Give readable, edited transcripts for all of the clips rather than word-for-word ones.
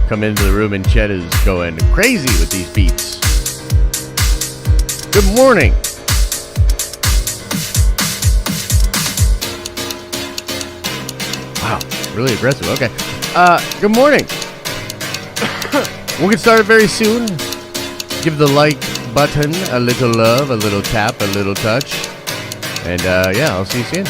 come into the room and Chet is going crazy with these beats. Good morning. Wow, really aggressive. Okay. Good morning. We'll get started very soon. Give the like button a little love, a little tap, a little touch. And yeah, I'll see you soon.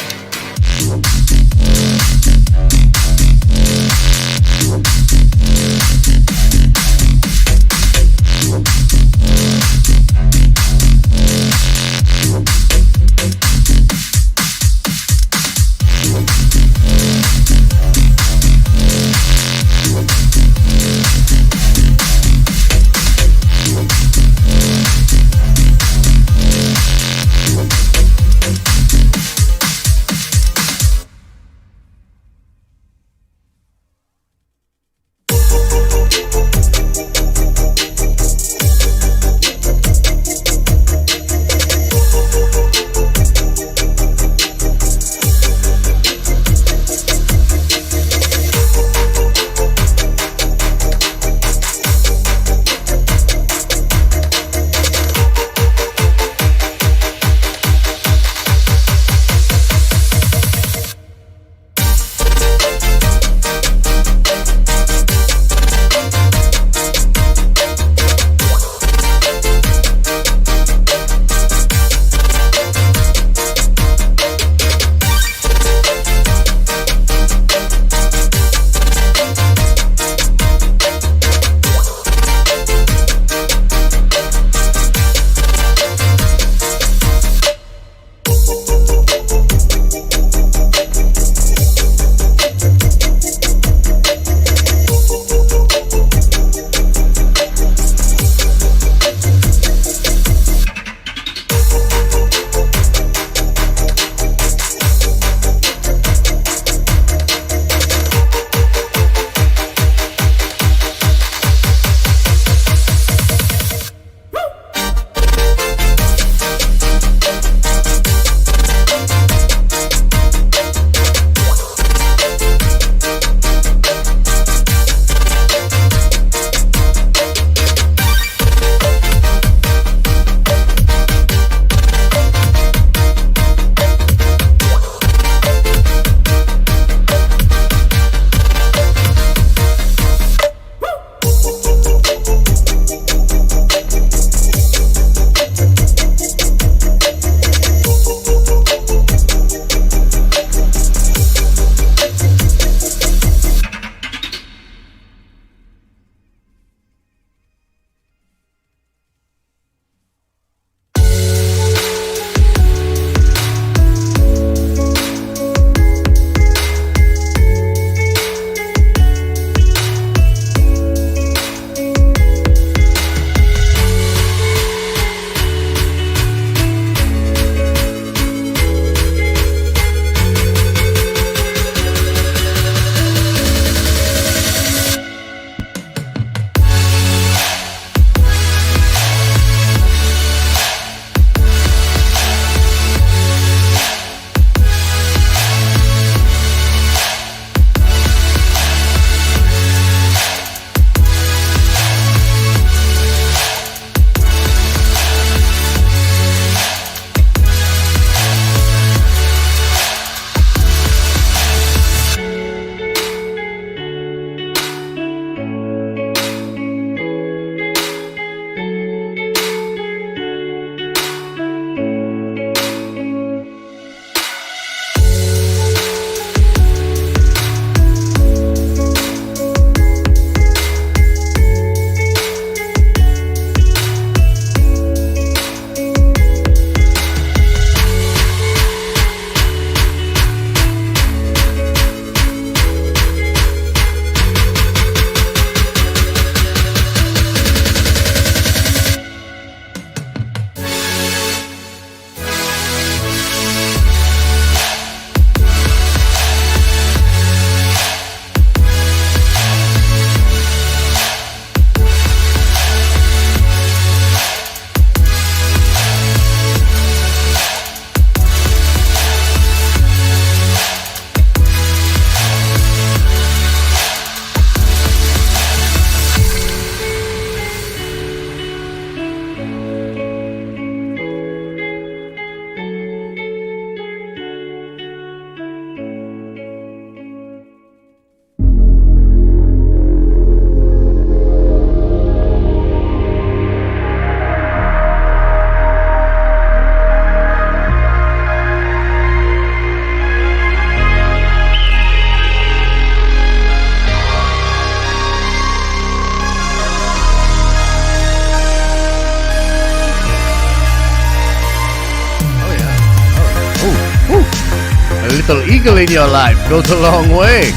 little eagle in your life goes a long way.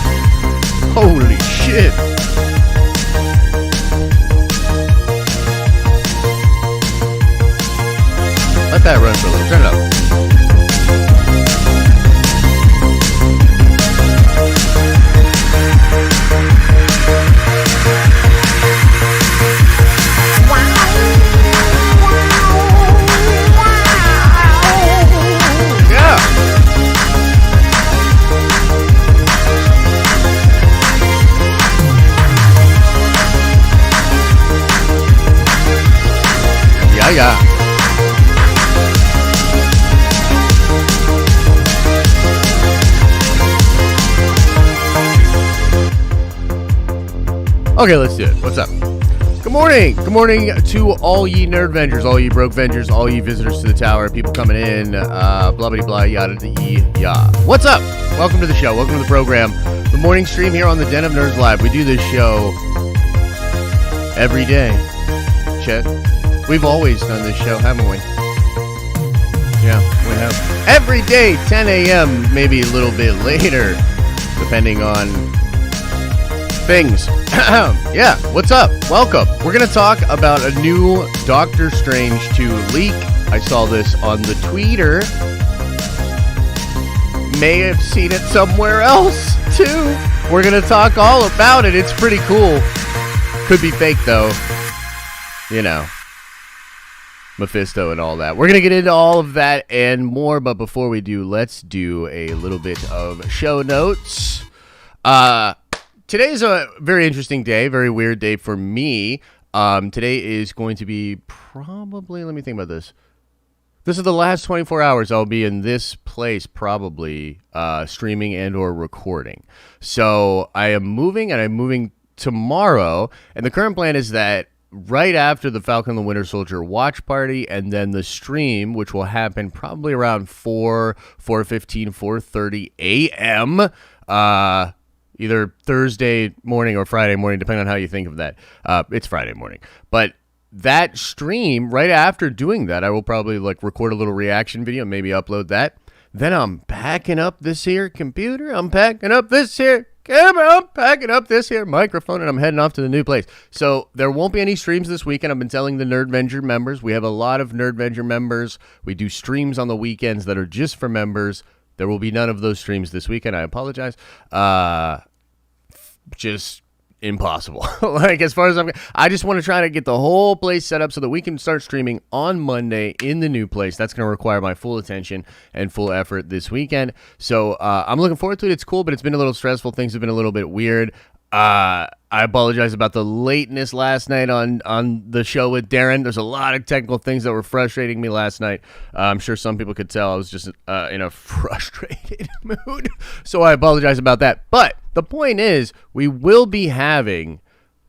Holy shit. Let that run for a little. Turn it up. Yeah. Okay, let's do it. What's up? Good morning. Good morning to all ye nerd vengers, all ye broke vengers, all ye visitors to the tower, people coming in, blah, blah, blah, yada, yada. What's up? Welcome to the show. Welcome to the program. The morning stream here on the Den of Nerds Live. We do this show every day. Chet. We've always done this show, haven't we? Yeah, we have. Every day, 10 a.m., maybe a little bit later, depending on things. Yeah, what's up? Welcome. We're going to talk about a new Doctor Strange 2 leak. I saw this on the Twitter. May have seen it somewhere else, too. We're going to talk all about it. It's pretty cool. Could be fake, though. You know. Mephisto and all that. We're going to get into all of that and more, but before we do, let's do a little bit of show notes. Today's a very interesting day, very weird day for me. Today is going to be probably, let me think about this. This is the last 24 hours I'll be in this place, probably streaming and or recording. So I am moving, and I'm moving tomorrow, and the current plan is that right after the Falcon and the Winter Soldier watch party, and then the stream, which will happen probably around 4:15, 4:30 a.m., either Thursday morning or Friday morning, depending on how you think of that. It's Friday morning. But that stream, right after doing that, I will probably record a little reaction video, maybe upload that. Then I'm packing up this here computer. I'm packing up this here camera. I'm packing up this here microphone, and I'm heading off to the new place. So there won't be any streams this weekend. I've been telling the Nerd Venger members. We have a lot of Nerd Venger members. We do streams on the weekends that are just for members. There will be none of those streams this weekend. I apologize. Just impossible. As far as I just want to try to get the whole place set up so that we can start streaming on Monday in the new place. That's going to require my full attention and full effort this weekend. So I'm looking forward to it. It's cool, but it's been a little stressful. Things have been a little bit weird. I apologize about the lateness last night on the show with Darren. There's a lot of technical things that were frustrating me last night. I'm sure some people could tell I was just in a frustrated mood. So I apologize about that. But the point is, we will be having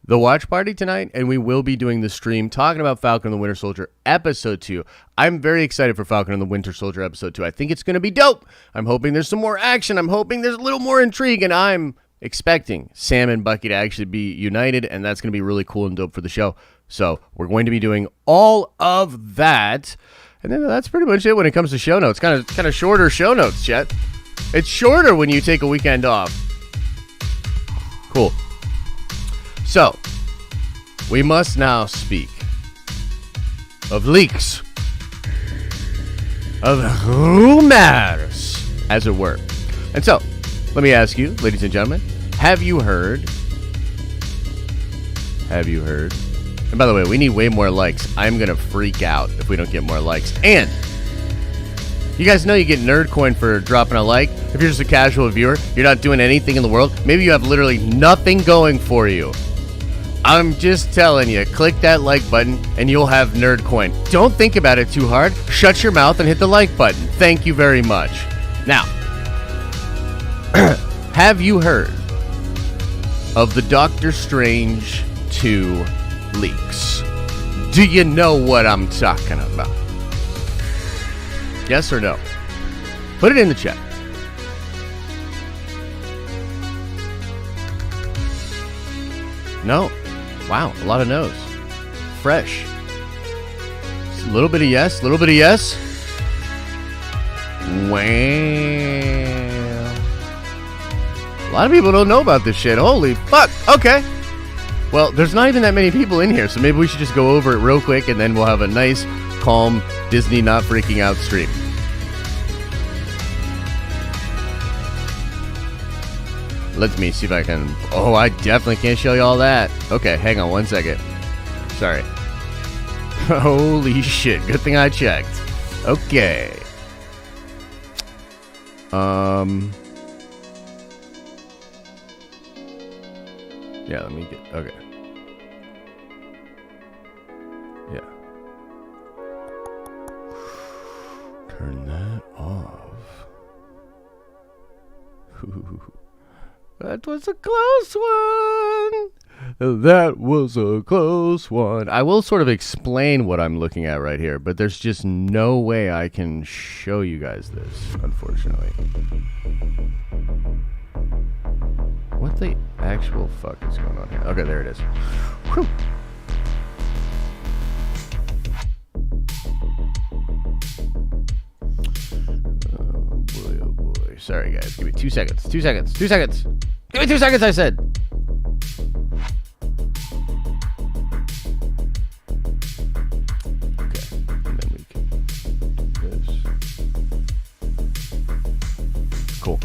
the watch party tonight, and we will be doing the stream talking about Falcon and the Winter Soldier Episode 2. I'm very excited for Falcon and the Winter Soldier Episode 2. I think it's going to be dope. I'm hoping there's some more action. I'm hoping there's a little more intrigue, and I'm expecting Sam and Bucky to actually be united, and that's going to be really cool and dope for the show. So we're going to be doing all of that, and then that's pretty much it when it comes to show notes. Kind of shorter show notes, Chet. It's shorter when you take a weekend off. Cool. So we must now speak of leaks, of rumors, as it were. And so let me ask you, ladies and gentlemen, have you heard? And by the way, we need way more likes. I'm going to freak out if we don't get more likes. And you guys know you get nerd coin for dropping a like. If you're just a casual viewer, you're not doing anything in the world. Maybe you have literally nothing going for you. I'm just telling you, click that like button and you'll have nerd coin. Don't think about it too hard. Shut your mouth and hit the like button. Thank you very much. Now, have you heard of the Doctor Strange 2 leaks? Do you know what I'm talking about? Yes or no? Put it in the chat. No. Wow, a lot of no's. Fresh. Just a little bit of yes, a little bit of yes. Wow. lot of people don't know about this shit. Holy fuck. Okay. Well, there's not even that many people in here, so maybe we should just go over it real quick, and then we'll have a nice, calm, Disney not freaking out stream. Let me see if I can... Oh, I definitely can't show you all that. Okay, hang on one second. Sorry. Holy shit. Good thing I checked. Okay. Yeah, let me get... Okay. Yeah. Turn that off. That was a close one. That was a close one. I will sort of explain what I'm looking at right here, but there's just no way I can show you guys this, unfortunately. What the actual fuck is going on here? Okay, there it is. Whew. Oh boy. Sorry, guys. Give me 2 seconds. 2 seconds. 2 seconds. Give me 2 seconds, I said. Okay. And then we can do this. Cool.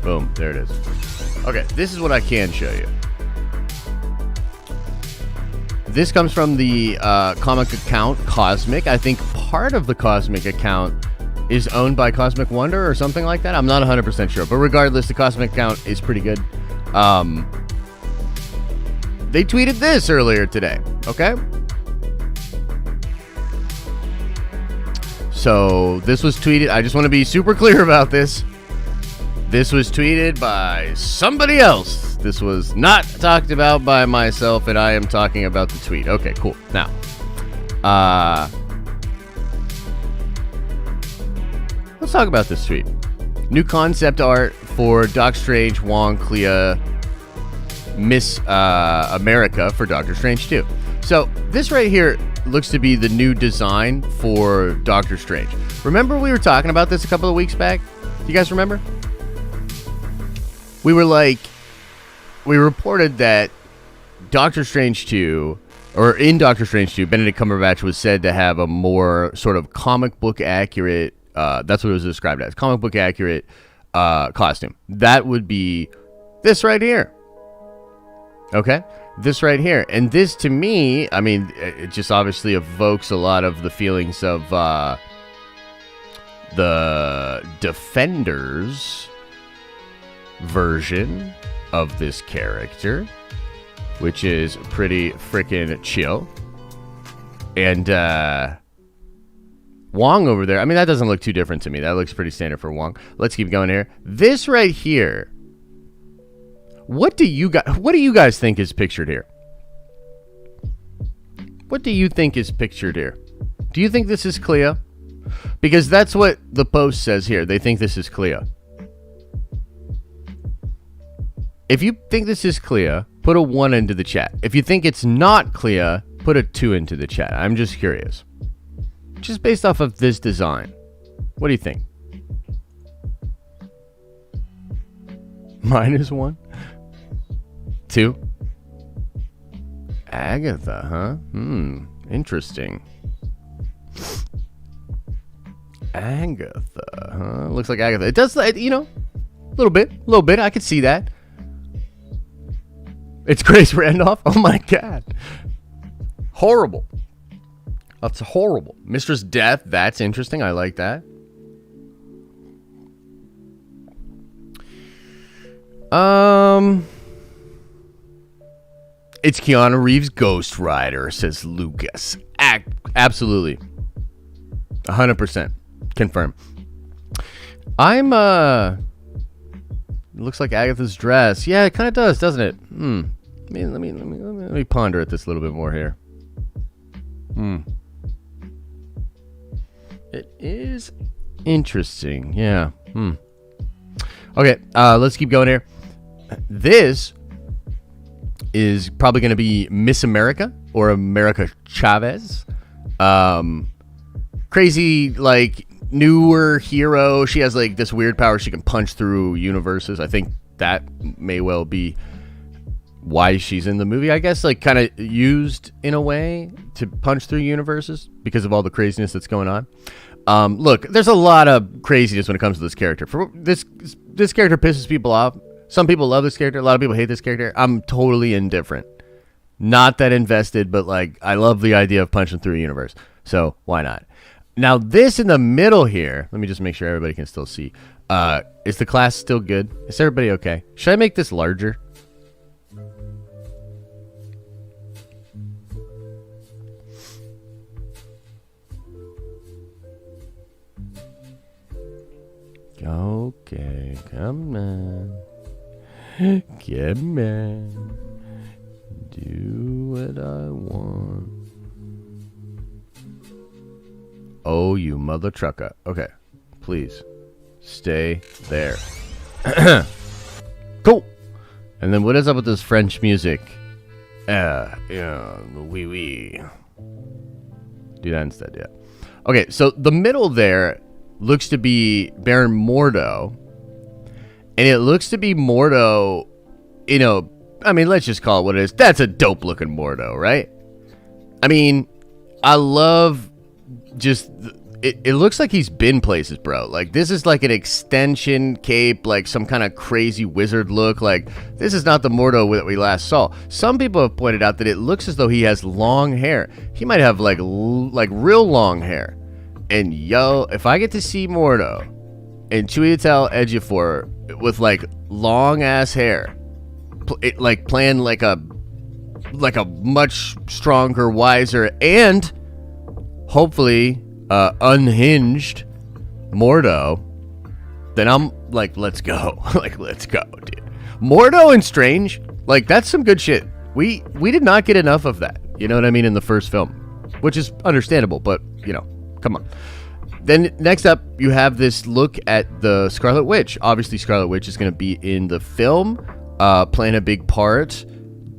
Boom. There it is. Okay. This is what I can show you. This comes from the comic account Cosmic. I think part of the Cosmic account is owned by Cosmic Wonder or something like that. I'm not 100% sure. But regardless, the Cosmic account is pretty good. They tweeted this earlier today. Okay? So this was tweeted. I just want to be super clear about this. This was tweeted by somebody else. This was not talked about by myself, and I am talking about the tweet. Okay, cool. Now, let's talk about this tweet. New concept art for Doc Strange, Wong, Clea, Miss America for Doctor Strange 2. So this right here looks to be the new design for Doctor Strange. Remember we were talking about this a couple of weeks back? Do you guys remember? We were like, we reported that Doctor Strange 2, or in Doctor Strange 2, Benedict Cumberbatch was said to have a more sort of comic book accurate, that's what it was described as, comic book accurate costume. That would be this right here. Okay? This right here. And this to me, I mean, it just obviously evokes a lot of the feelings of the Defenders version of this character, which is pretty freaking chill. And Wong over there, I mean, that doesn't look too different to me. That looks pretty standard for Wong. Let's keep going here. This right here, what do you guys think is pictured here? What do you think is pictured here? Do you think this is Clea? Because that's what the post says here. They think this is Clea. If you think this is Clea, put a 1 into the chat. If you think it's not Clea, put a 2 into the chat. I'm just curious. Just based off of this design. What do you think? -1? 2? Agatha, huh? Interesting. Agatha, huh? Looks like Agatha. It does, you know, a little bit. I could see that. It's Grace Randolph? Oh my god. Horrible. That's horrible. Mistress Death, that's interesting. I like that. It's Keanu Reeves' Ghost Rider, says Lucas. Absolutely. 100%. Confirm. It looks like Agatha's dress. Yeah, it kind of does, doesn't it? Let me ponder at this a little bit more here. It is interesting. Yeah. Okay, let's keep going here. This is probably going to be Miss America or America Chavez. Crazy, like, newer hero. She has like this weird power. She can punch through universes. I think that may well be why she's in the movie. I guess like kind of used in a way to punch through universes because of all the craziness that's going on. Look, there's a lot of craziness when it comes to this character. For this character pisses people off. Some people love this character. A lot of people hate this character. I'm totally indifferent. Not that invested, but like I love the idea of punching through a universe. So why not? Now this in the middle here, let me just make sure everybody can still see. Is the class still good? Is everybody okay? Should I make this larger? Okay, come on. Come on. Do what I want. Oh, you mother trucker. Okay, please. Stay there. Cool. And then what is up with this French music? Yeah, oui. Do that instead, yeah. Okay, so the middle there looks to be Baron Mordo. And it looks to be Mordo, you know, I mean, let's just call it what it is. That's a dope looking Mordo, right? I mean, I love just, it looks like he's been places, bro. Like, this is like an extension cape, like some kind of crazy wizard look. Like, this is not the Mordo that we last saw. Some people have pointed out that it looks as though he has long hair. He might have like real long hair. And yo, if I get to see Mordo and Chiwetel Ejiofor with like long ass hair, like playing like a much stronger, wiser, and hopefully unhinged Mordo, then I'm like, let's go. Like, let's go, dude. Mordo and Strange, like, that's some good shit. We did not get enough of that, you know what I mean, in the first film, which is understandable, but you know, come on. Then next up, you have this look at the Scarlet Witch. Obviously, Scarlet Witch is going to be in the film, playing a big part,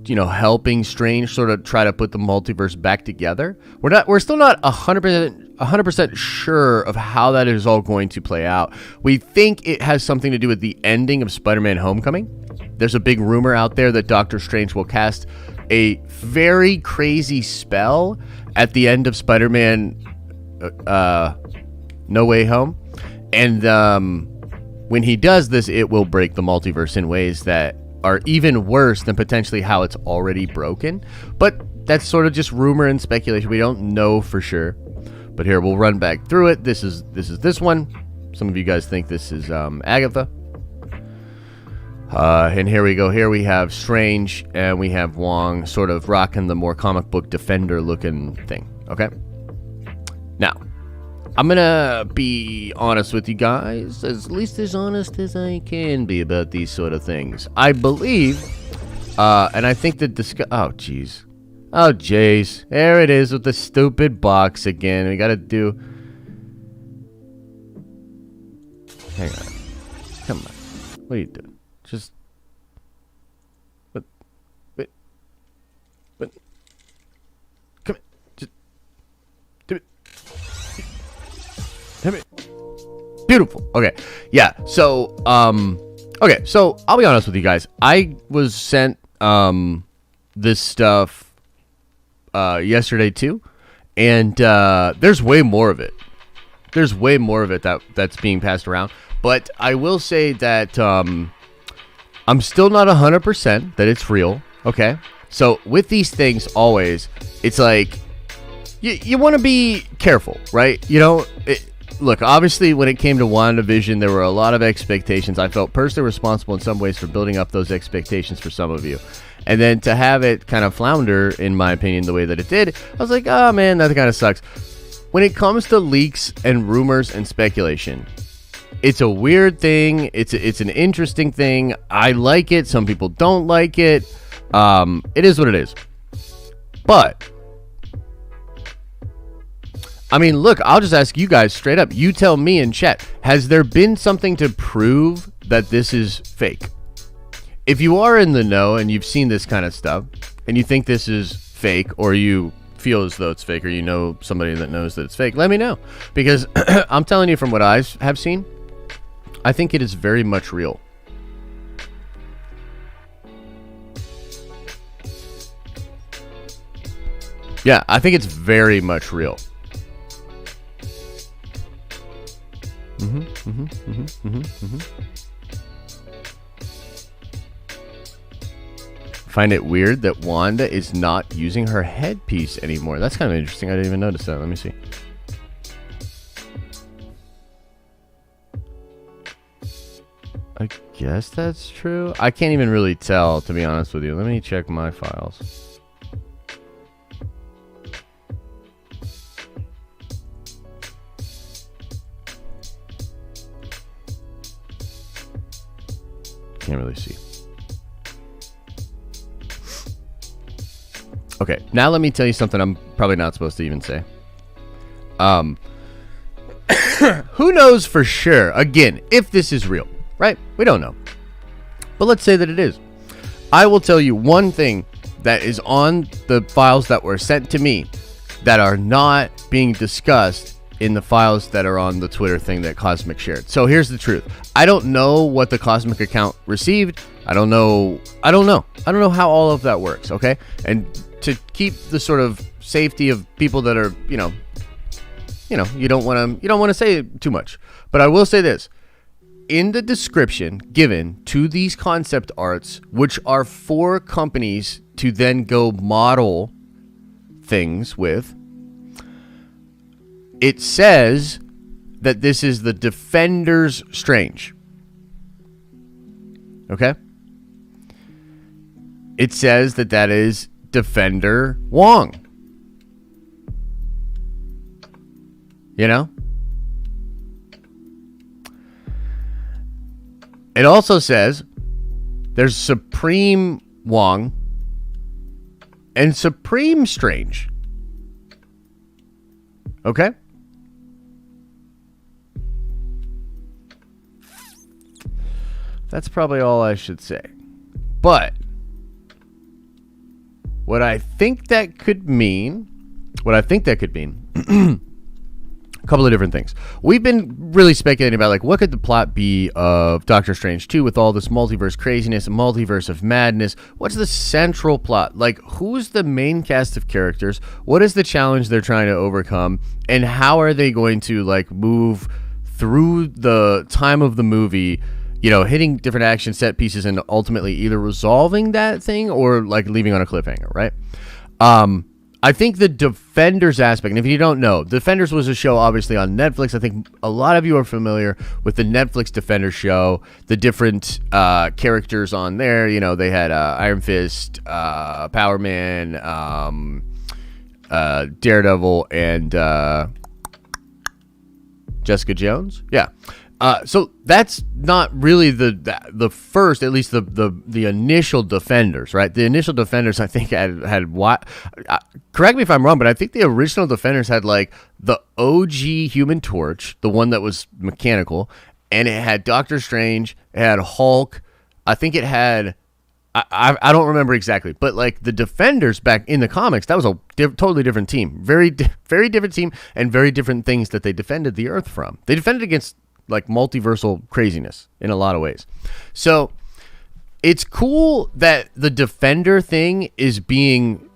you know, helping Strange sort of try to put the multiverse back together. We're still not 100% sure of how that is all going to play out. We think it has something to do with the ending of Spider-Man Homecoming. There's a big rumor out there that Doctor Strange will cast a very crazy spell at the end of Spider-Man No Way Home. And when he does this, it will break the multiverse in ways that are even worse than potentially how it's already broken. But that's sort of just rumor and speculation. We don't know for sure. But here, we'll run back through it. This is this one. Some of you guys think this is Agatha. And here we go. Here we have Strange and we have Wong sort of rocking the more comic book Defender looking thing. Okay. Now, I'm going to be honest with you guys, at least as honest as I can be about these sort of things. I believe, and I think that oh, jeez. Oh, jeez. There it is with the stupid box again. We got to do... Hang on. Come on. What are you doing? Just... What? Come on. Just... Do it. Beautiful. Okay. Yeah. So, okay. So I'll be honest with you guys. I was sent, this stuff, yesterday too. And, there's way more of it. There's way more of it that's being passed around. But I will say that, I'm still not 100% that it's real. Okay. So with these things, always, it's like, you want to be careful, right? You know, look, obviously, when it came to WandaVision, there were a lot of expectations. I felt personally responsible in some ways for building up those expectations for some of you. And then to have it kind of flounder, in my opinion, the way that it did, I was like, oh, man, that kind of sucks. When it comes to leaks and rumors and speculation, it's a weird thing. It's an interesting thing. I like it. Some people don't like it. It is what it is. But... I mean, look, I'll just ask you guys straight up. You tell me in chat, has there been something to prove that this is fake? If you are in the know and you've seen this kind of stuff and you think this is fake, or you feel as though it's fake, or you know somebody that knows that it's fake, let me know. Because I'm telling you from what I have seen, I think it is very much real. Yeah, I think it's very much real. Find it weird that Wanda is not using her headpiece anymore. That's kind of interesting. I didn't even notice that. Let me see. I guess that's true. I can't even really tell, to be honest with you. Let me check my files. Can't really see. Okay, now let me tell you something I'm probably not supposed to even say. Who knows for sure, again, if this is real, right? We don't know. But let's say that it is. I will tell you one thing that is on the files that were sent to me that are not being discussed in the files that are on the Twitter thing that Cosmic shared. So here's the truth. I don't know what the Cosmic account received. I don't know how all of that works, okay? And to keep the sort of safety of people that are, you don't want to say too much. But I will say this. In the description given to these concept arts, which are for companies to then go model things with, it says that this is the Defender's Strange. Okay? It says that is Defender Wong. You know? It also says there's Supreme Wong and Supreme Strange. Okay? That's probably all I should say. But what I think that could mean, a couple of different things. We've been really speculating about, like, what could the plot be of Doctor Strange 2 with all this multiverse craziness, multiverse of madness? What's the central plot? Like, who's the main cast of characters? What is the challenge they're trying to overcome? And how are they going to, like, move through the time of the movie, hitting different action set pieces and ultimately either resolving that thing or, like, leaving on a cliffhanger, right? I think the Defenders aspect, and if you don't know, Defenders was a show obviously on Netflix. I think a lot of you are familiar with the Netflix Defenders show, the different characters on there. They had Iron Fist, Power Man, Daredevil, and Jessica Jones. Yeah. So that's not really the first, at least the initial Defenders, right? The initial Defenders, I think, had what? Correct me if I'm wrong, but I think the original Defenders had, like, the OG Human Torch, the one that was mechanical, and it had Doctor Strange, it had Hulk. I think it had, I don't remember exactly, but, like, the Defenders back in the comics, that was a totally different team, very different team, and very different things that they defended the Earth from. They defended against, like, multiversal craziness in a lot of ways. So it's cool that the Defender thing is being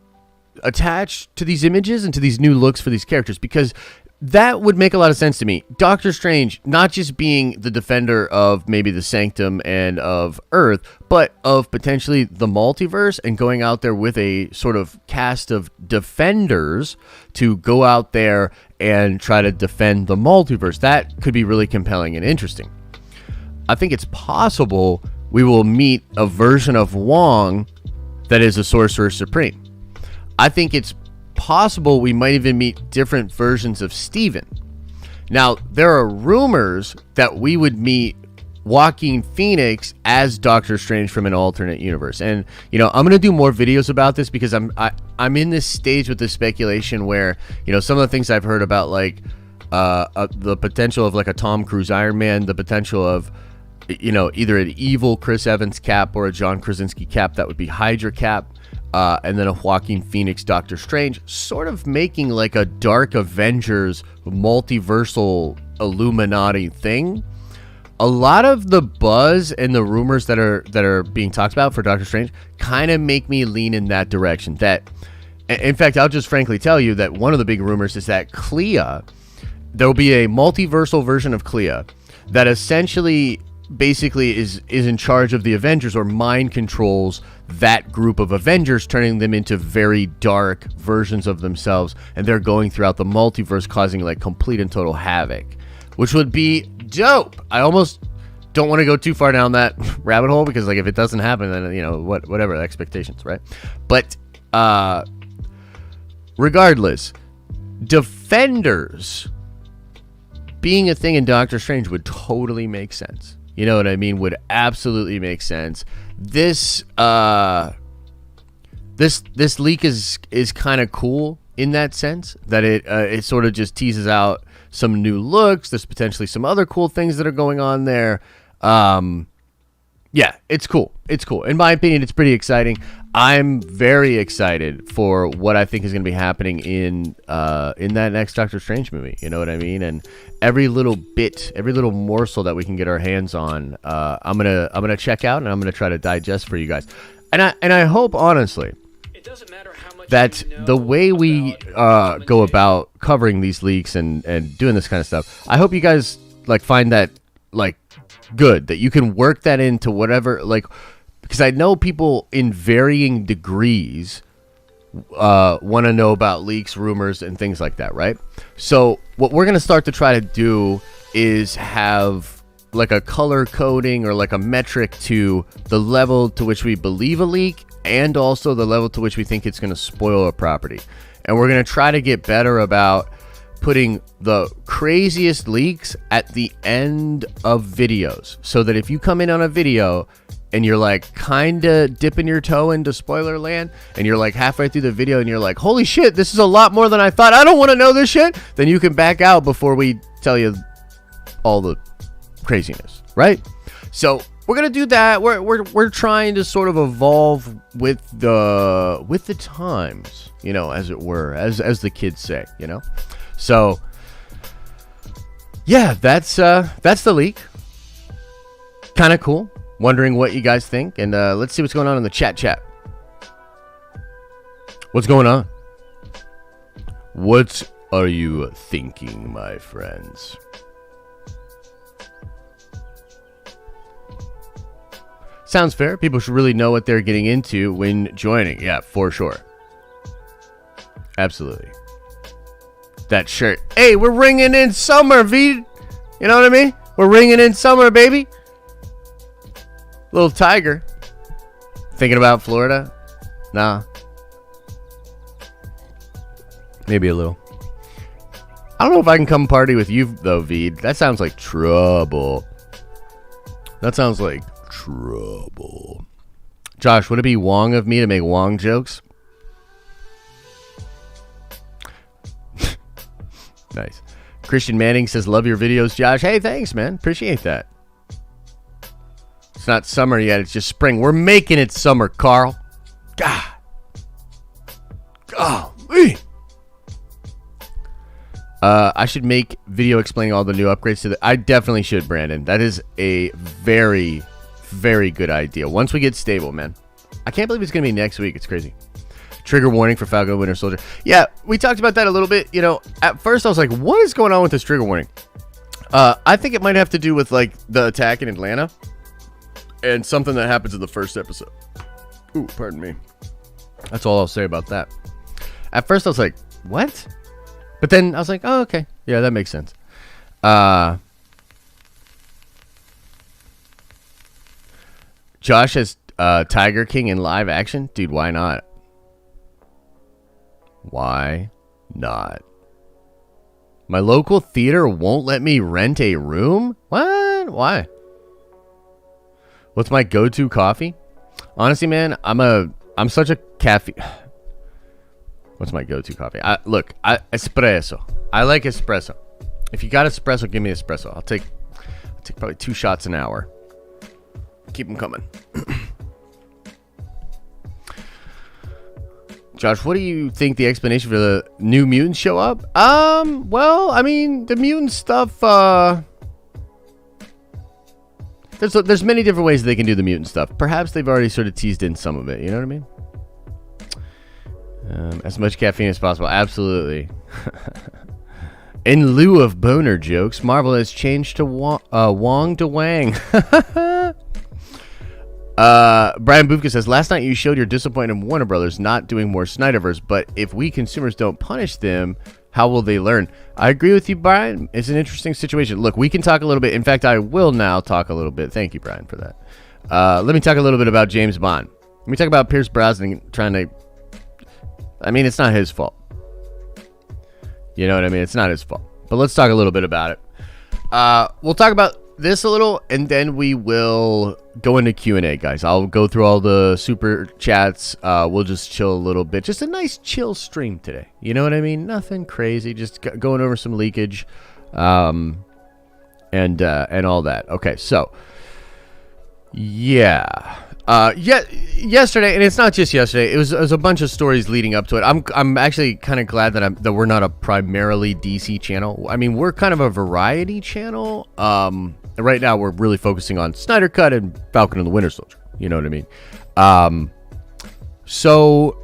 attached to these images and to these new looks for these characters, because that would make a lot of sense to me. Doctor Strange not just being the defender of maybe the Sanctum and of Earth, but of potentially the multiverse, and going out there with a sort of cast of defenders to go out there and try to defend the multiverse. That could be really compelling and interesting. I think it's possible we will meet a version of Wong that is a Sorcerer Supreme. I think it's possible we might even meet different versions of Steven. Now, there are rumors that we would meet Joaquin Phoenix as Doctor Strange from an alternate universe. And, I'm going to do more videos about this, because I'm in this stage with the speculation where, some of the things I've heard about, like, the potential of, like, a Tom Cruise Iron Man, the potential of, either an evil Chris Evans Cap or a John Krasinski Cap that would be Hydra Cap. and then a Joaquin Phoenix Doctor Strange, sort of making like a Dark Avengers multiversal Illuminati thing. A lot of the buzz and the rumors that are being talked about for Doctor Strange kind of make me lean in that direction. That, in fact, I'll just frankly tell you that one of the big rumors is that Clea, there will be a multiversal version of Clea that essentially basically is in charge of the Avengers, or mind controls that group of Avengers, turning them into very dark versions of themselves, and they're going throughout the multiverse causing like complete and total havoc, which would be dope. I almost don't want to go too far down that rabbit hole, because like if it doesn't happen, then you know whatever the expectations, right? But regardless, Defenders being a thing in Doctor Strange would totally make sense. You know what I mean? Would absolutely make sense. This this leak is kind of cool in that sense, that it sort of just teases out some new looks. There's potentially some other cool things that are going on there. Yeah, it's cool. It's cool. In my opinion, it's pretty exciting. I'm very excited for what I think is going to be happening in that next Doctor Strange movie. You know what I mean? And every little bit, every little morsel that we can get our hands on, I'm gonna check out, and I'm gonna try to digest for you guys. And I hope honestly that the way we go about covering these leaks and doing this kind of stuff, I hope you guys like find that like good, that you can work that into whatever, like, because I know people in varying degrees want to know about leaks, rumors, and things like that, right? So what we're going to start to try to do is have like a color coding or like a metric to the level to which we believe a leak, and also the level to which we think it's going to spoil a property. And we're going to try to get better about putting the craziest leaks at the end of videos, so that if you come in on a video and you're like kind of dipping your toe into spoiler land, and you're like halfway through the video and you're like, holy shit, this is a lot more than I thought, I don't want to know this shit, then you can back out before we tell you all the craziness, right? So we're gonna do that. We're trying to sort of evolve with the times, you know, as it were, as the kids say, you know. So yeah, that's the leak. Kind of cool. Wondering what you guys think, and let's see what's going on in the chat. What's going on? What are you thinking, my friends? Sounds fair. People should really know what they're getting into when joining. Yeah, for sure. Absolutely. That shirt. Hey, we're ringing in summer, V. You know what I mean? We're ringing in summer, baby. Little tiger. Thinking about Florida? Nah. Maybe a little. I don't know if I can come party with you, though, V. That sounds like trouble. That sounds like trouble. Josh, would it be Wong of me to make Wong jokes? Nice. Christian Manning says, love your videos, Josh. Hey, thanks, man. Appreciate that. It's not summer yet. It's just spring. We're making it summer, Carl. God. Golly. I should make video explaining all the new upgrades to the... I definitely should, Brandon. That is a very, very good idea. Once we get stable, man. I can't believe it's going to be next week. It's crazy. Trigger warning for Falcon and Winter Soldier. Yeah, we talked about that a little bit. You know, at first I was like, what is going on with this trigger warning? I think it might have to do with, like, the attack in Atlanta and something that happens in the first episode. Ooh, pardon me. That's all I'll say about that. At first I was like, what? But then I was like, oh, okay. Yeah, that makes sense. Josh has Tiger King in live action? Dude, why not? Why not? My local theater won't let me rent a room? What? Why? What's my go-to coffee? Honestly, man, I'm such a caffeine... What's my go-to coffee? Look, espresso. I like espresso. If you got espresso, give me espresso. I'll take probably 2 shots an hour. Keep them coming. Josh, what do you think the explanation for the New Mutants show up? Well, I mean, the mutant stuff, there's many different ways they can do the mutant stuff. Perhaps they've already sort of teased in some of it, you know what I mean? As much caffeine as possible, absolutely. In lieu of boner jokes, Marvel has changed to Wong to Wang. Brian Bufka says, last night you showed your disappointment in Warner Brothers not doing more Snyderverse, but if we consumers don't punish them, how will they learn? I agree with you, Brian. It's an interesting situation. Look, we can talk a little bit. In fact, I will now talk a little bit. Thank you, Brian, for that. Let me talk a little bit about James Bond. Let me talk about Pierce Brosnan trying to... I mean, it's not his fault. You know what I mean? It's not his fault. But let's talk a little bit about it. We'll talk about this a little, and then we will go into Q&A, guys. I'll go through all the super chats. We'll just chill a little bit. Just a nice chill stream today. You know what I mean? Nothing crazy. Just going over some leakage, and all that. Okay, so yeah. Yesterday, and it's not just yesterday. It was a bunch of stories leading up to it. I'm actually kind of glad that we're not a primarily DC channel. I mean, we're kind of a variety channel. Right now, we're really focusing on Snyder Cut and Falcon and the Winter Soldier. You know what I mean? So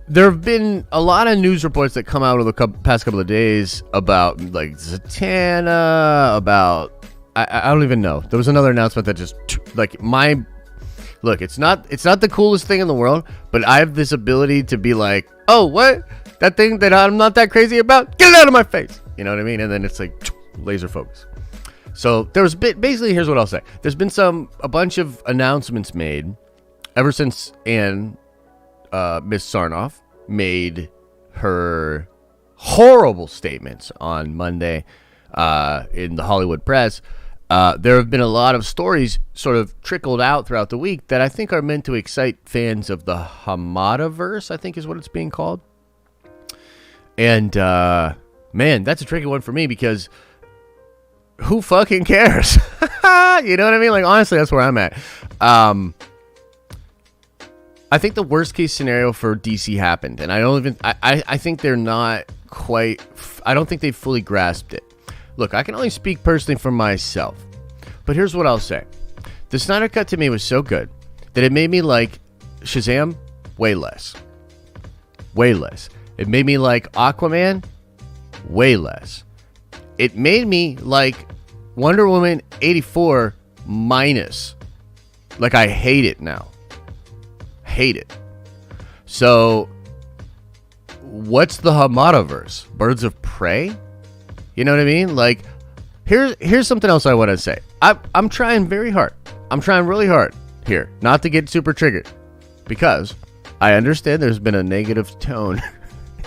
there have been a lot of news reports that come out over the past couple of days about like Zatanna, about I don't even know. There was another announcement that just like Look, it's not the coolest thing in the world, but I have this ability to be like, oh, what? That thing that I'm not that crazy about? Get it out of my face. You know what I mean? And then it's like laser focus. So there was basically, here's what I'll say. There's been a bunch of announcements made ever since Miss Sarnoff made her horrible statements on Monday in the Hollywood press. There have been a lot of stories sort of trickled out throughout the week that I think are meant to excite fans of the Multiverse, I think is what it's being called. And, man, that's a tricky one for me because who fucking cares? You know what I mean? Like, honestly, that's where I'm at. I think the worst case scenario for DC happened, and I think they're not quite, I don't think they've fully grasped it. Look, I can only speak personally for myself, but here's what I'll say. The Snyder Cut to me was so good that it made me like Shazam way less. Way less. It made me like Aquaman way less. It made me like Wonder Woman 84 minus. Like I hate it now. Hate it. So, what's the Multiverse? Birds of Prey? You know what I mean? Like, here's something else I want to say. I'm trying very hard. I'm trying really hard here not to get super triggered because I understand there's been a negative tone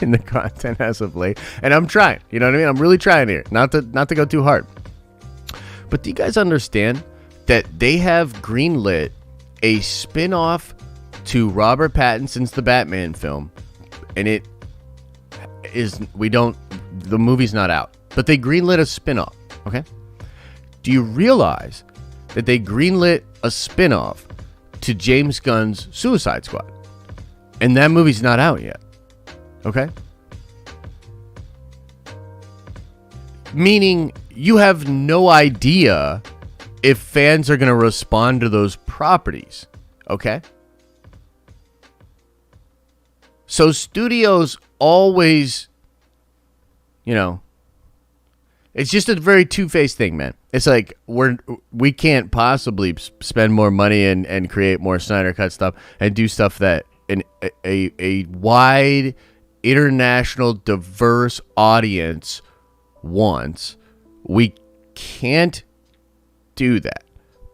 in the content as of late, and I'm trying. You know what I mean? I'm really trying here not to go too hard. But do you guys understand that they have greenlit a spin-off to Robert Pattinson's The Batman film, and it is the movie's not out. But they greenlit a spin-off, okay? Do you realize that they greenlit a spin-off to James Gunn's Suicide Squad? And that movie's not out yet, okay? Meaning you have no idea if fans are going to respond to those properties, okay? So studios always, you know, it's just a very two-faced thing, man. It's like we can't possibly spend more money and create more Snyder Cut stuff and do stuff that a wide, international, diverse audience wants. We can't do that.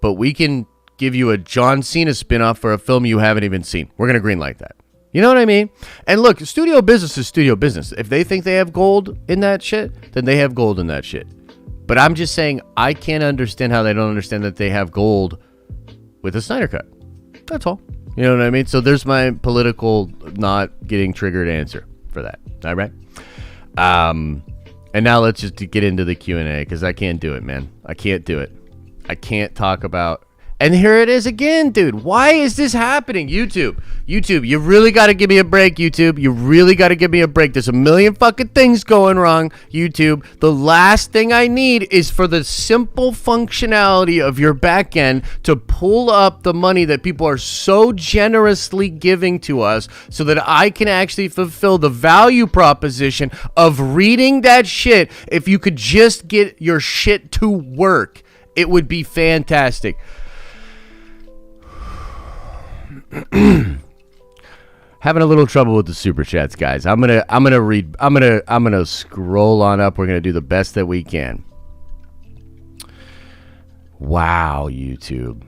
But we can give you a John Cena spinoff for a film you haven't even seen. We're going to greenlight that. You know what I mean? And look, studio business is studio business. If they think they have gold in that shit, then they have gold in that shit. But I'm just saying, I can't understand how they don't understand that they have gold with the Snyder Cut. That's all. You know what I mean? So there's my political not getting triggered answer for that. All right? And now let's just get into the Q&A because I can't do it, man. I can't do it. I can't talk about... And here it is again, dude. Why is this happening? YouTube, you really got to give me a break, YouTube. You really got to give me a break. There's a million fucking things going wrong, YouTube. The last thing I need is for the simple functionality of your back end to pull up the money that people are so generously giving to us so that I can actually fulfill the value proposition of reading that shit. If you could just get your shit to work, it would be fantastic. Having a little trouble with the super chats, guys. I'm gonna scroll on up. We're gonna do the best that we can. Wow, YouTube.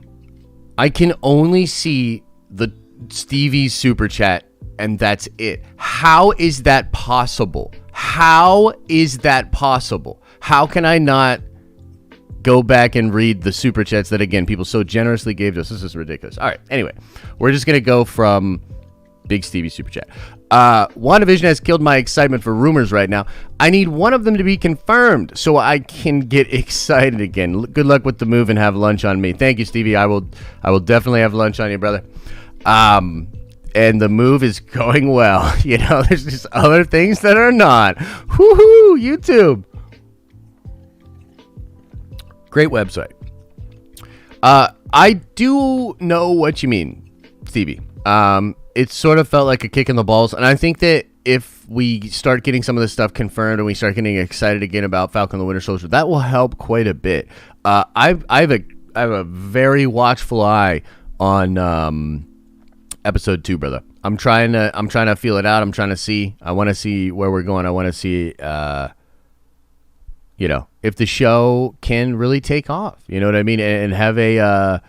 I can only see the Stevie's super chat, and that's it. How is that possible? How is that possible? How can I not go back and read the super chats that, again, people so generously gave to us? This is ridiculous. All right, anyway, we're just going to go from Big Stevie super chat. WandaVision has killed my excitement for rumors right now. I need one of them to be confirmed so I can get excited again. Good luck with the move and have lunch on me. Thank you, Stevie. I will definitely have lunch on you, brother. And the move is going well. You know, there's just other things that are not. Woohoo, YouTube. Great website. I do know what you mean, Stevie. It sort of felt like a kick in the balls, and I think that if we start getting some of this stuff confirmed and we start getting excited again about Falcon and the Winter Soldier, that will help quite a bit. I have a very watchful eye on episode 2, brother. I'm trying to feel it out. I'm trying to see. I want to see where we're going. I want to see. You know, if the show can really take off, you know what I mean, and have an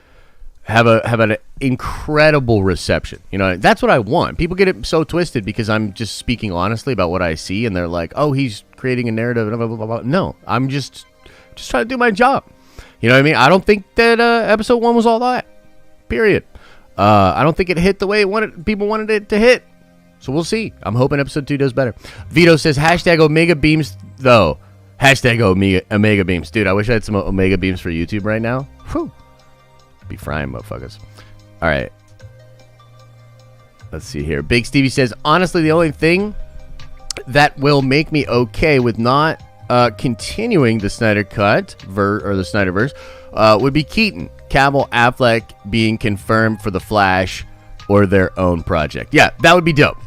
incredible reception. You know, that's what I want. People get it so twisted because I'm just speaking honestly about what I see, and they're like, "Oh, he's creating a narrative." Blah, blah, blah, blah. No, I'm just trying to do my job. You know what I mean? I don't think that episode 1 was all that. Period. I don't think it hit the way people wanted it to hit. So we'll see. I'm hoping episode 2 does better. Vito says hashtag Omega Beams though. Hashtag Omega Beams. Dude, I wish I had some Omega Beams for YouTube right now. Whew. Be frying motherfuckers. All right. Let's see here. Big Stevie says, honestly, the only thing that will make me okay with not continuing the Snyder Cut or the Snyderverse would be Keaton, Cavill, Affleck being confirmed for The Flash or their own project. Yeah, that would be dope.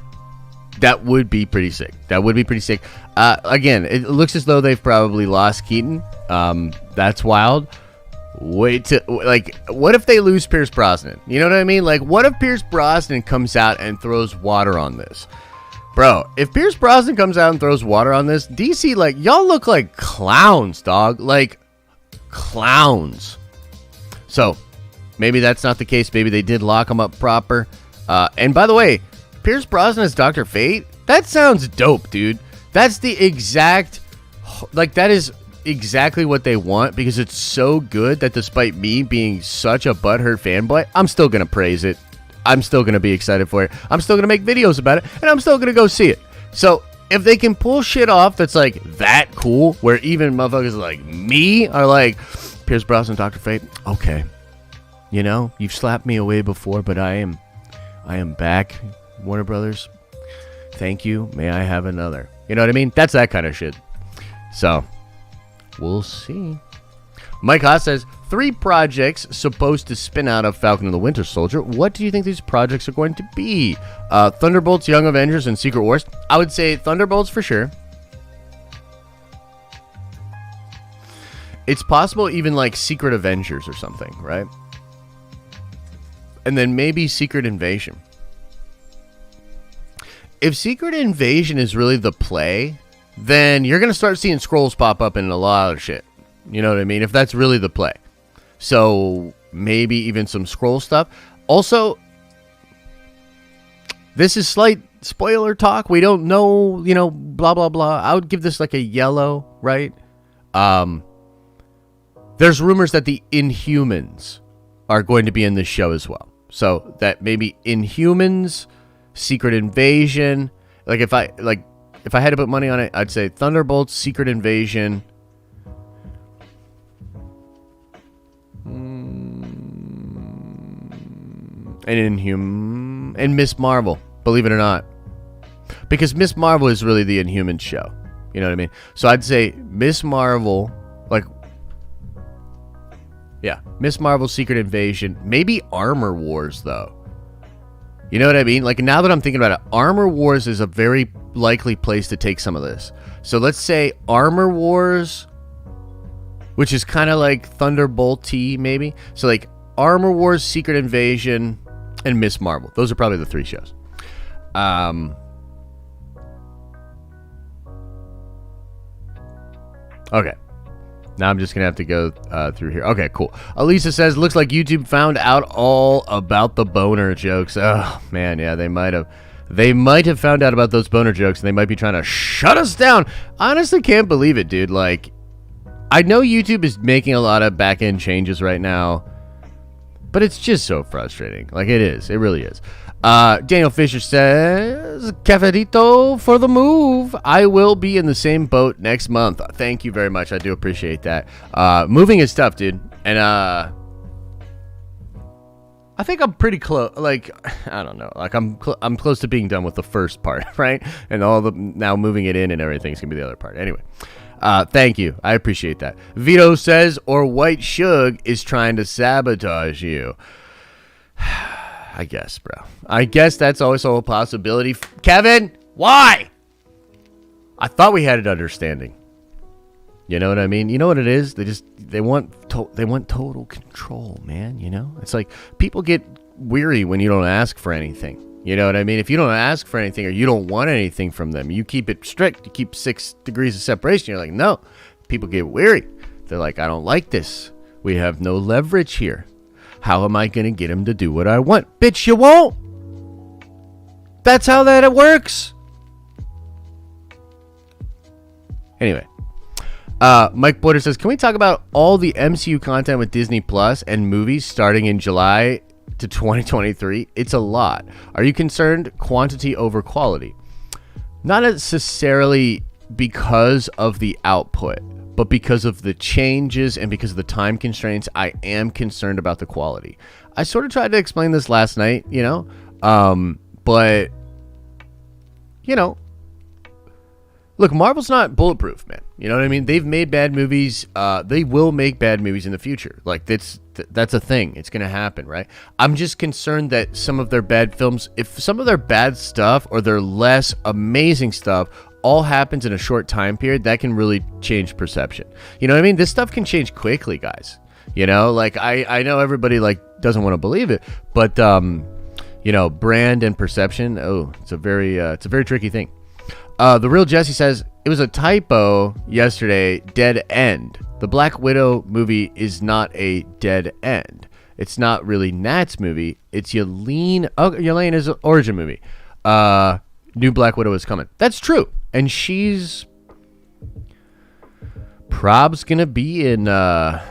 That would be pretty sick. Again, it looks as though they've probably lost Keaton. That's wild. What if they lose Pierce Brosnan? You know what I mean? Like, what if Pierce Brosnan comes out and throws water on this? Bro, if Pierce Brosnan comes out and throws water on this, DC, like, y'all look like clowns, dog. Like, clowns. So, maybe that's not the case. Maybe they did lock him up proper. And by the way, Pierce Brosnan as Dr. Fate? That sounds dope, dude. That's the exact... Like, that is exactly what they want, because it's so good that despite me being such a butthurt fanboy, I'm still going to praise it. I'm still going to be excited for it. I'm still going to make videos about it, and I'm still going to go see it. So, if they can pull shit off that's, like, that cool, where even motherfuckers like me are like, Pierce Brosnan, Dr. Fate, okay. You know, you've slapped me away before, but I am back, Warner Brothers. Thank you. May I have another? You know what I mean? That's that kind of shit. So, we'll see. Mike Haas says, 3 projects supposed to spin out of Falcon and the Winter Soldier. What do you think these projects are going to be? Thunderbolts, Young Avengers, and Secret Wars. I would say Thunderbolts for sure. It's possible even like Secret Avengers or something, right? And then maybe Secret Invasion. If Secret Invasion is really the play, then you're going to start seeing scrolls pop up in a lot of shit. You know what I mean? If that's really the play. So, maybe even some scroll stuff. Also, this is slight spoiler talk. We don't know, you know, blah, blah, blah. I would give this like a yellow, right? There's rumors that the Inhumans are going to be in this show as well. So, that maybe Inhumans, Secret Invasion. Like, if I had to put money on it, I'd say Thunderbolts, Secret Invasion. 2 and Miss Marvel, believe it or not. Because Miss Marvel is really the Inhuman show. You know what I mean? So I'd say Miss Marvel, like, yeah, Miss Marvel, Secret Invasion, maybe Armor Wars, though. You know what I mean? Like, now that I'm thinking about it, Armor Wars is a very likely place to take some of this. So let's say Armor Wars, which is kind of like Thunderbolt-y, maybe. So, like, Armor Wars, Secret Invasion, and Miss Marvel. Those are probably the 3 shows. Okay. Now I'm just going to have to go through here. Okay, cool. Elisa says, looks like YouTube found out all about the boner jokes. Oh, man, yeah, they might have. They might have found out about those boner jokes, and they might be trying to shut us down. Honestly, can't believe it, dude. Like, I know YouTube is making a lot of back-end changes right now, but it's just so frustrating. Like, it is. It really is. Daniel Fisher says, Cafetito for the move. I will be in the same boat next month. Thank you very much. I do appreciate that. Moving is tough, dude. And I think I'm pretty close. Like, I don't know. Like, I'm close to being done with the first part, right? And all the now moving it in and everything's gonna be the other part. Anyway, thank you. I appreciate that. Vito says, or White Shug is trying to sabotage you. I guess, bro. I guess that's also a possibility. Kevin, why? I thought we had an understanding. You know what I mean? You know what it is? They want total control, man. You know, it's like people get weary when you don't ask for anything. You know what I mean? If you don't ask for anything or you don't want anything from them, you keep it strict. You keep 6 degrees of separation. You're like, no. People get weary. They're like, I don't like this. We have no leverage here. How am I going to get him to do what I want? Bitch, you won't. That's how that works. Anyway. Mike Porter says, can we talk about all the MCU content with Disney Plus and movies starting in July to 2023? It's a lot. Are you concerned quantity over quality? Not necessarily because of the output, but because of the changes and because of the time constraints, I am concerned about the quality. I sort of tried to explain this last night, you know, but, you know, look, Marvel's not bulletproof, man. You know what I mean? They've made bad movies. They will make bad movies in the future. Like, that's a thing. It's going to happen, right? I'm just concerned that some of their bad films, if some of their bad stuff or their less amazing stuff all happens in a short time period, that can really change perception. You know what I mean? This stuff can change quickly, guys. You know, like, I know everybody, like, doesn't want to believe it, but, you know, brand and perception, it's a very tricky thing. The Real Jesse says, it was a typo yesterday, dead end. The Black Widow movie is not a dead end. It's not really Nat's movie. It's Yelena's origin movie. New Black Widow is coming. That's true. And she's Prob's gonna be in the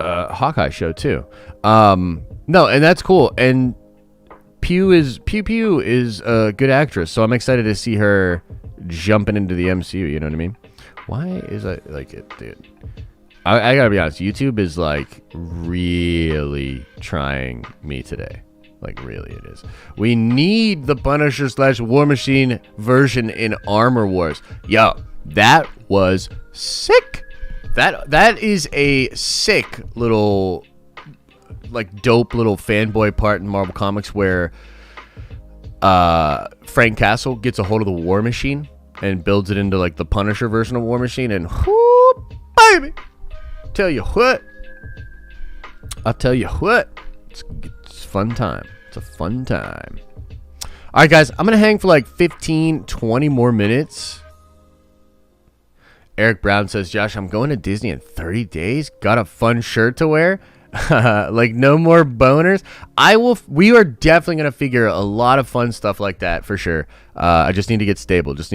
Hawkeye show too. No, and that's cool. And Pew is a good actress, so I'm excited to see her jumping into the MCU. You know what I mean? Why is I like it, dude? I gotta be honest. YouTube is like really trying me today. Like, really, it is. We need the Punisher / War Machine version in Armor Wars. Yo, that was sick. That is a sick little, like, dope little fanboy part in Marvel Comics where Frank Castle gets a hold of the War Machine and builds it into, like, the Punisher version of War Machine, and whoop, baby, I'll tell you what, it's fun time. It's a fun time. All right, guys, I'm gonna hang for like 15-20 more minutes. Eric Brown says, Josh, I'm going to Disney in 30 days. Got a fun shirt to wear. Like, no more boners. We are definitely gonna figure a lot of fun stuff like that for sure. I just need to get stable. Just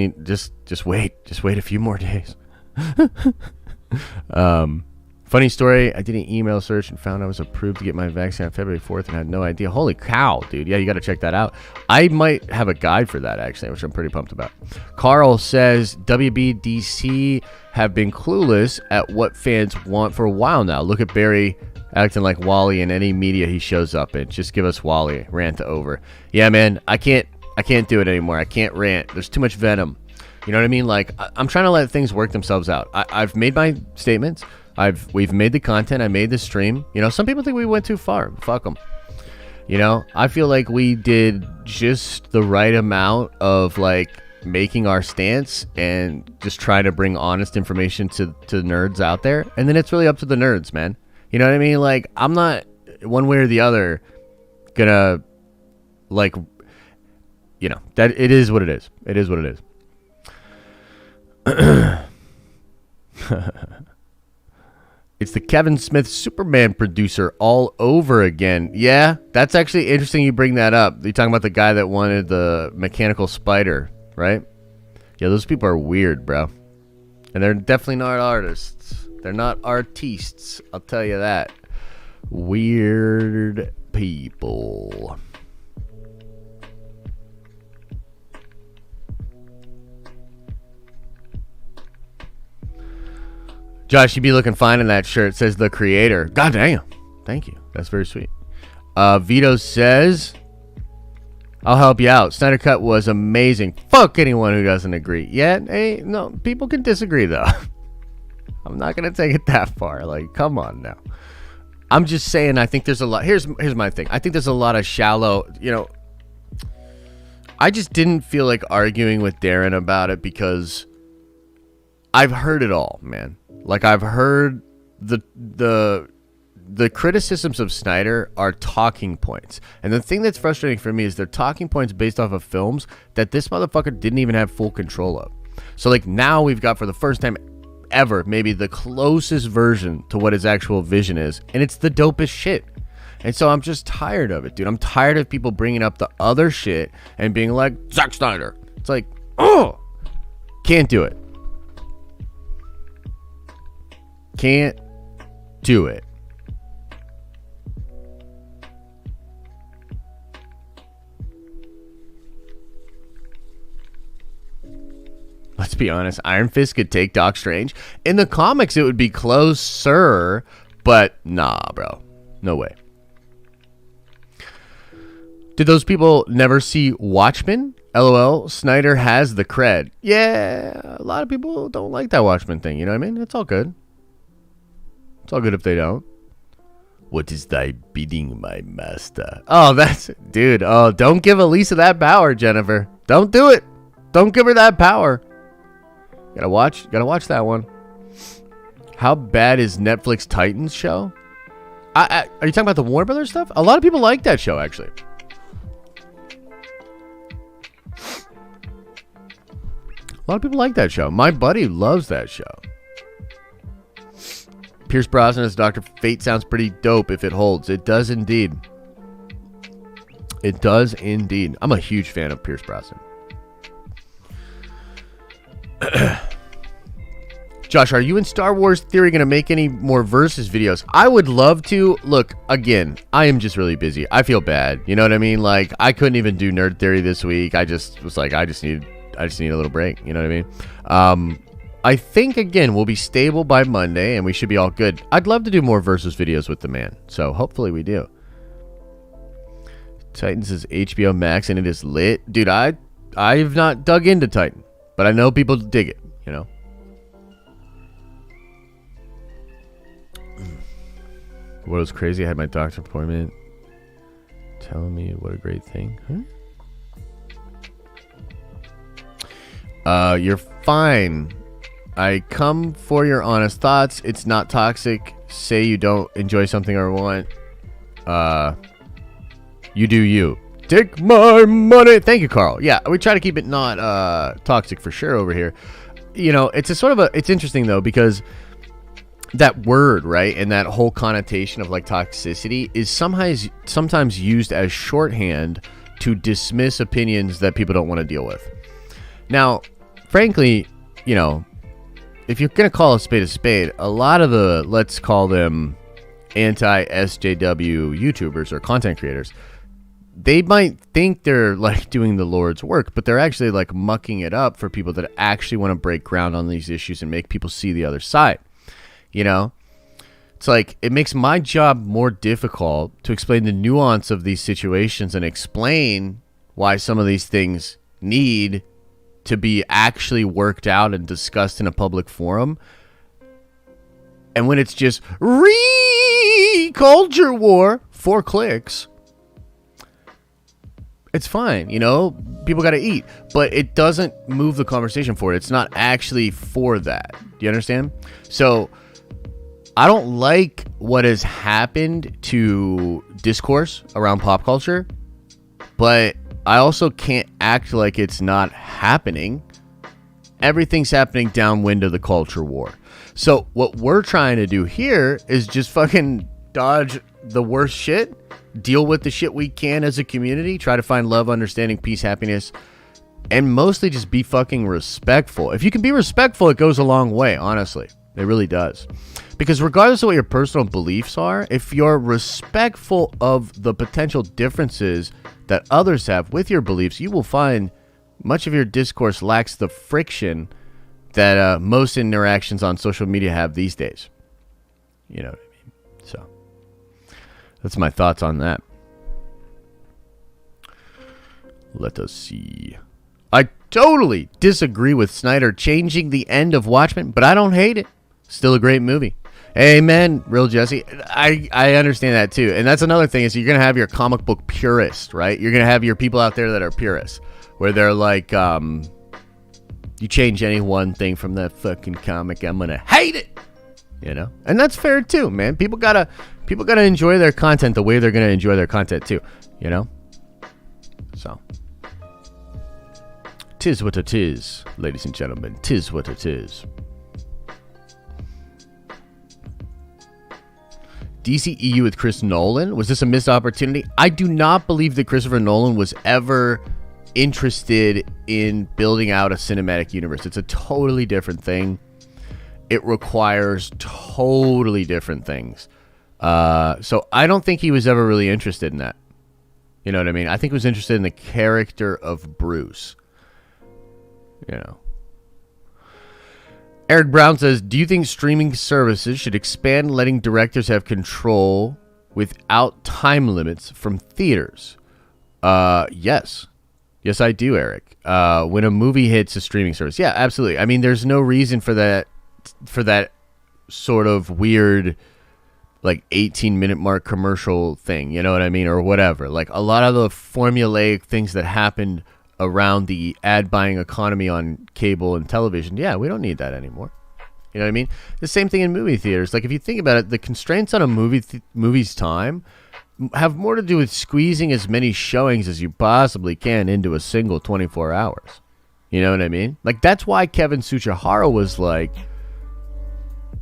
wait a few more days. Funny story, I did an email search and found I was approved to get my vaccine on February 4th and had no idea. Holy cow, dude. Yeah, you got to check that out. I might have a guide for that, actually, which I'm pretty pumped about. Carl says, WBDC have been clueless at what fans want for a while now. Look at Barry acting like Wally in any media he shows up in. Just give us Wally. Rant over. Yeah, man, I can't do it anymore. I can't rant. There's too much venom. You know what I mean? Like, I'm trying to let things work themselves out. I've made my statements. We've made the content. I made the stream. You know, some people think we went too far. Fuck them. You know, I feel like we did just the right amount of like making our stance and just trying to bring honest information to nerds out there. And then it's really up to the nerds, man. You know what I mean? Like, I'm not one way or the other gonna like, you know, that it is what it is. It is what it is. It's the Kevin Smith Superman producer all over again. Yeah, that's actually interesting you bring that up. You're talking about the guy that wanted the mechanical spider, right? Yeah, those people are weird, bro. And they're definitely not artists. They're not artistes, I'll tell you that. Weird people. Josh, you'd be looking fine in that shirt. It says the creator. God damn. Thank you. That's very sweet. Vito says, I'll help you out. Snyder Cut was amazing. Fuck anyone who doesn't agree. Yeah, hey, no, people can disagree, though. I'm not going to take it that far. Like, come on now. I'm just saying, I think there's a lot. Here's my thing. I think there's a lot of shallow, you know. I just didn't feel like arguing with Darren about it because I've heard it all, man. Like, I've heard the criticisms of Snyder are talking points. And the thing that's frustrating for me is they're talking points based off of films that this motherfucker didn't even have full control of. So, like, now we've got, for the first time ever, maybe the closest version to what his actual vision is. And it's the dopest shit. And so I'm just tired of it, dude. I'm tired of people bringing up the other shit and being like, Zack Snyder. It's like, oh, can't do it. Can't do it. Let's be honest. Iron Fist could take Doc Strange. In the comics, it would be closer, but nah, bro. No way. Did those people never see Watchmen? LOL. Snyder has the cred. Yeah, a lot of people don't like that Watchmen thing. You know what I mean? It's all good. It's all good if they don't. What is thy bidding, my master? Oh, that's... Dude, oh, don't give Elisa that power, Jennifer. Don't do it. Don't give her that power. Gotta watch that one. How bad is Netflix Titans show? Are you talking about the Warner Brothers stuff? A lot of people like that show, actually. A lot of people like that show. My buddy loves that show. Pierce Brosnan as Dr. Fate sounds pretty dope if it holds. It does indeed. It does indeed. I'm a huge fan of Pierce Brosnan. Josh, are you in Star Wars Theory going to make any more Versus videos? I would love to. Look, again, I am just really busy. I feel bad. You know what I mean? Like, I couldn't even do Nerd Theory this week. I just was like, I just need a little break. You know what I mean? I think, again, we'll be stable by Monday, and we should be all good. I'd love to do more Versus videos with the man, so hopefully we do. Titans is HBO Max, and it is lit. Dude, I've not dug into Titan, but I know people dig it, you know? What was crazy, I had my doctor appointment telling me what a great thing. Huh? You're fine. I come for your honest thoughts. It's not toxic. Say you don't enjoy something or want. You do you. Take my money. Thank you, Carl. Yeah, we try to keep it not toxic for sure over here. You know, it's a sort of it's interesting though, because that word, right, and that whole connotation of like toxicity is sometimes used as shorthand to dismiss opinions that people don't want to deal with. Now, frankly, you know, if you're going to call a spade, a lot of the, let's call them anti-SJW YouTubers or content creators, they might think they're like doing the Lord's work, but they're actually like mucking it up for people that actually want to break ground on these issues and make people see the other side. You know, it's like it makes my job more difficult to explain the nuance of these situations and explain why some of these things need to be actually worked out and discussed in a public forum. And when it's just culture war, 4 clicks, it's fine, you know, people got to eat, but it doesn't move the conversation forward. It's not actually for that. Do you understand? So I don't like what has happened to discourse around pop culture, but I also can't act like it's not happening. Everything's happening downwind of the culture war. So what we're trying to do here is just fucking dodge the worst shit, deal with the shit we can as a community, try to find love, understanding, peace, happiness, and mostly just be fucking respectful. If you can be respectful, it goes a long way, honestly. It really does. Because regardless of what your personal beliefs are, if you're respectful of the potential differences that others have with your beliefs, you will find much of your discourse lacks the friction that most interactions on social media have these days. You know what I mean? So that's my thoughts on that. Let us see. I totally disagree with Snyder changing the end of Watchmen, but I don't hate it. Still a great movie. Amen, Real Jesse. I understand that too. And that's another thing is you're going to have your comic book purist, right? You're going to have your people out there that are purists, where they're like, you change any one thing from that fucking comic, I'm going to hate it. You know? And that's fair too, man. People gotta enjoy their content the way they're going to enjoy their content too, you know? So. 'Tis what it is, ladies and gentlemen. 'Tis what it is. DCEU with Chris Nolan? Was this a missed opportunity? I do not believe that Christopher Nolan was ever interested in building out a cinematic universe. It's a totally different thing. It requires totally different things. So I don't think he was ever really interested in that. You know what I mean? I think he was interested in the character of Bruce. You know. Eric Brown says, do you think streaming services should expand letting directors have control without time limits from theaters? Yes. Yes, I do, Eric. When a movie hits a streaming service. Yeah, absolutely. I mean, there's no reason for that sort of weird, like, 18-minute mark commercial thing. You know what I mean? Or whatever. Like, a lot of the formulaic things that happened around the ad buying economy on cable and television, yeah, we don't need that anymore. You know what I mean? The same thing in movie theaters. Like, if you think about it, the constraints on a movie's time have more to do with squeezing as many showings as you possibly can into a single 24 hours. You know what I mean? Like, that's why Kevin Tsuchihara was like,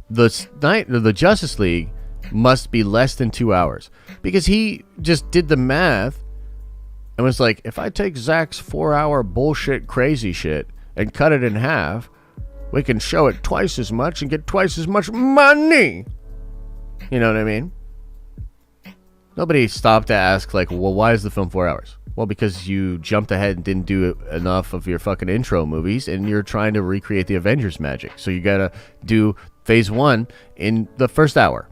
the Justice League must be less than 2 hours. Because he just did the math and was like, if I take Zack's 4-hour bullshit crazy shit and cut it in half, we can show it twice as much and get twice as much money. You know what I mean? Nobody stopped to ask, like, well, why is the film 4 hours? Well, because you jumped ahead and didn't do enough of your fucking intro movies, and you're trying to recreate the Avengers magic. So you gotta do phase 1 in the first hour.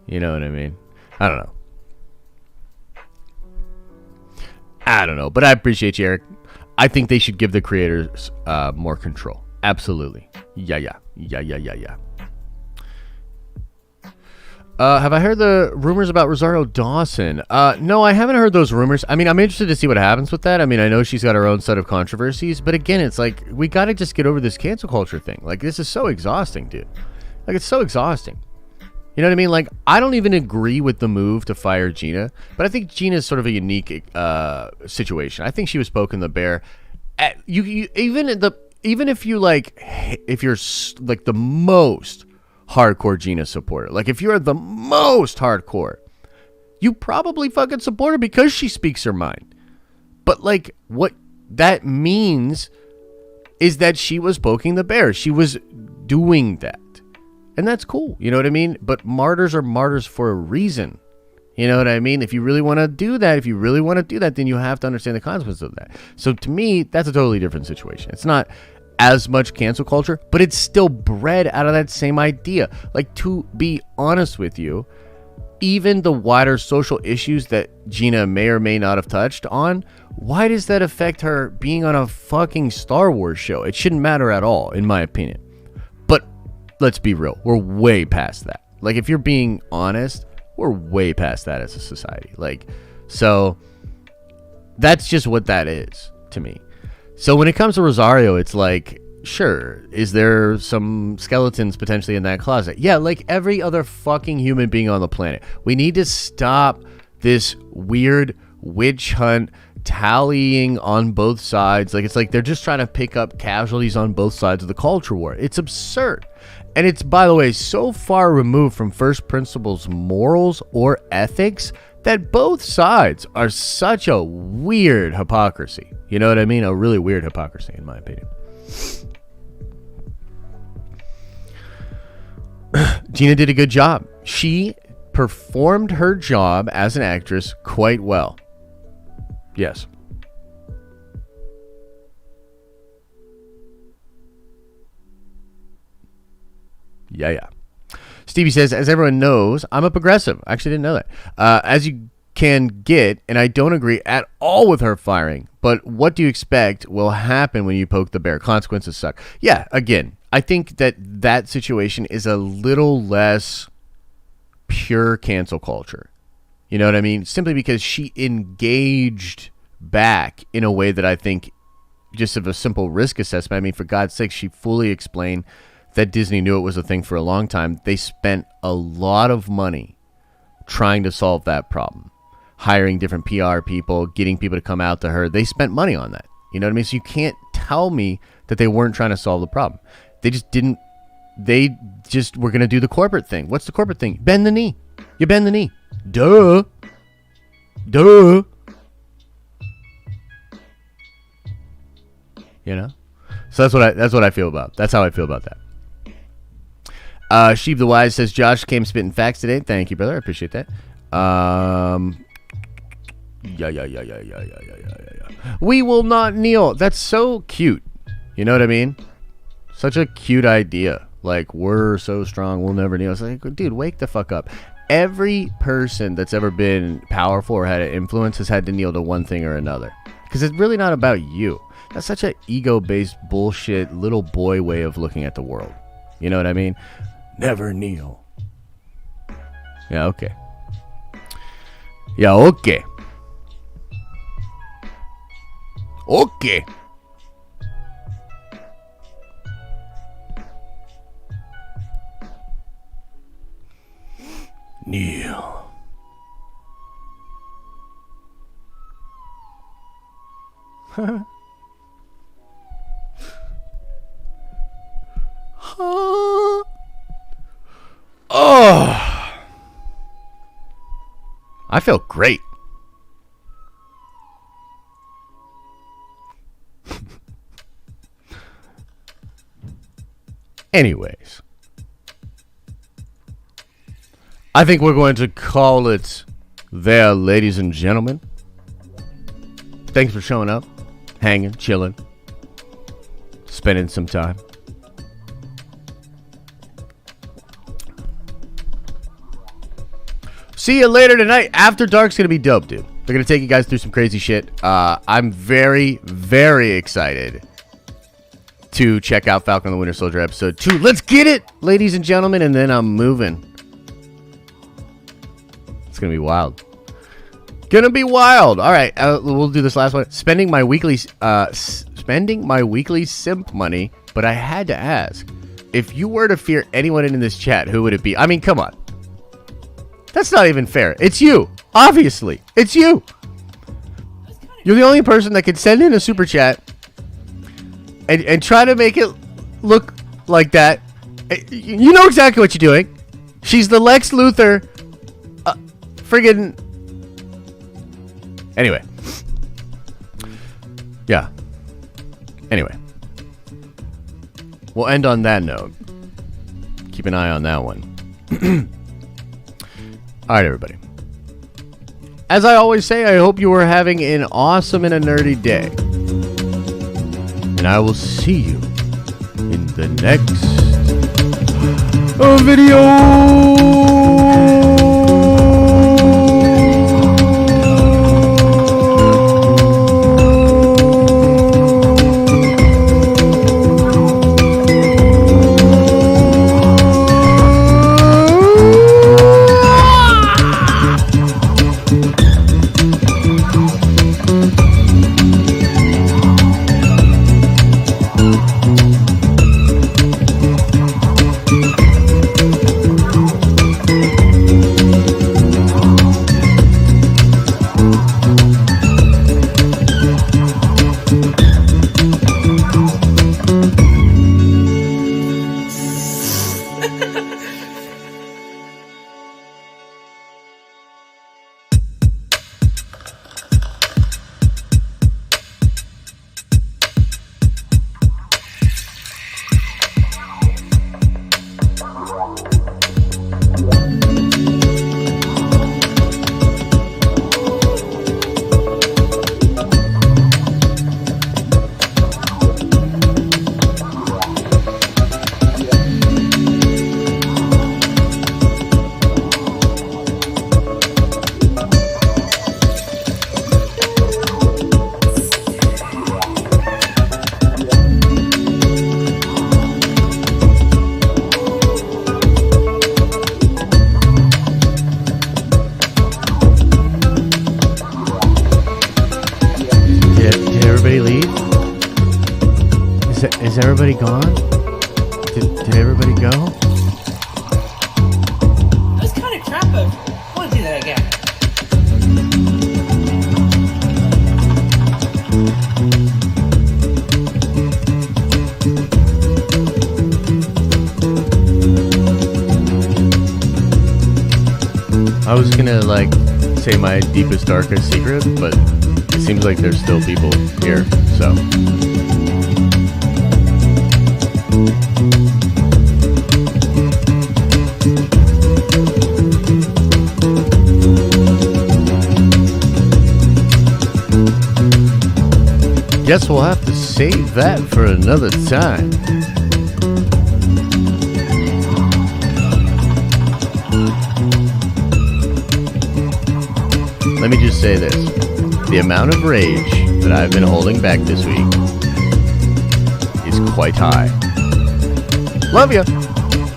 You know what I mean? I don't know, but I appreciate you, Eric. I think they should give the creators more control. Absolutely. Yeah. Have I heard the rumors about Rosario Dawson? No, I haven't heard those rumors. I mean, I'm interested to see what happens with that. I mean, I know she's got her own set of controversies, but again, it's like, we got to just get over this cancel culture thing. Like, this is so exhausting, dude. Like, it's so exhausting. You know what I mean? Like, I don't even agree with the move to fire Gina, but I think Gina's sort of a unique situation. I think she was poking the bear. Even if you if you're like the most hardcore Gina supporter, like if you're the most hardcore, you probably fucking support her because she speaks her mind. But like, what that means is that she was poking the bear. She was doing that. And that's cool. You know what I mean? But martyrs are martyrs for a reason. You know what I mean? If you really want to do that, then you have to understand the consequences of that. So to me, that's a totally different situation. It's not as much cancel culture, but it's still bred out of that same idea. Like, to be honest with you, even the wider social issues that Gina may or may not have touched on, why does that affect her being on a fucking Star Wars show? It shouldn't matter at all, in my opinion. But let's be real. We're way past that. Like, if you're being honest, we're way past that as a society. Like, so that's just what that is to me. So when it comes to Rosario, it's like, sure, is there some skeletons potentially in that closet? Yeah, like every other fucking human being on the planet. We need to stop this weird witch hunt tallying on both sides. Like, it's like they're just trying to pick up casualties on both sides of the culture war. It's absurd. And it's, by the way, so far removed from first principles morals or ethics that both sides are such a weird hypocrisy. You know what I mean? A really weird hypocrisy, in my opinion. Gina did a good job. She performed her job as an actress quite well. Yes. Yeah. Stevie says, as everyone knows, I'm a progressive. I actually didn't know that. As you can get, and I don't agree at all with her firing. But what do you expect will happen when you poke the bear? Consequences suck. Yeah, again, I think that situation is a little less pure cancel culture. You know what I mean? Simply because she engaged back in a way that I think just of a simple risk assessment. I mean, for God's sake, she fully explained that Disney knew it was a thing for a long time. They spent a lot of money trying to solve that problem, hiring different PR people, getting people to come out to her. They spent money on that. You know what I mean? So you can't tell me that they weren't trying to solve the problem. They just didn't. They just were going to do the corporate thing. What's the corporate thing? Bend the knee. You bend the knee. Duh. You know? So that's what I feel about. That's how I feel about that. Sheeb the Wise says, Josh came spitting facts today. Thank you, brother. I appreciate that. Yeah. We will not kneel. That's so cute. You know what I mean? Such a cute idea. Like, we're so strong, we'll never kneel. It's like, dude, wake the fuck up. Every person that's ever been powerful or had an influence has had to kneel to one thing or another. Because it's really not about you. That's such an ego-based bullshit little boy way of looking at the world. You know what I mean? Never kneel. Yeah, okay. Okay. Kneel. Oh, I feel great. Anyways, I think we're going to call it there, ladies and gentlemen. Thanks for showing up, hanging, chilling, spending some time. See you later tonight. After Dark's going to be dope, dude. They're going to take you guys through some crazy shit. I'm very, very excited to check out Falcon and the Winter Soldier episode 2. Let's get it, ladies and gentlemen, and then I'm moving. It's going to be wild. Gonna be wild. All right, we'll do this last one. Spending my weekly simp money, but I had to ask, if you were to fear anyone in this chat, who would it be? I mean, come on. That's not even fair. It's you. Obviously. It's you. You're the only person that can send in a super chat and try to make it look like that. You know exactly what you're doing. She's the Lex Luthor. Friggin'. Anyway. Yeah. Anyway. we'll end on that note. Keep an eye on that one. Alright, everybody. As I always say, I hope you are having an awesome and a nerdy day. And I will see you in the next video. Is everybody gone? Did everybody go? That was kind of crap. I want to do that again. I was gonna say my deepest, darkest secret, but it seems like there's still people here, so. Guess we'll have to save that for another time. Let me just say this. The amount of rage that I've been holding back this week is quite high. Love ya.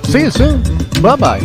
See you soon. Bye-bye.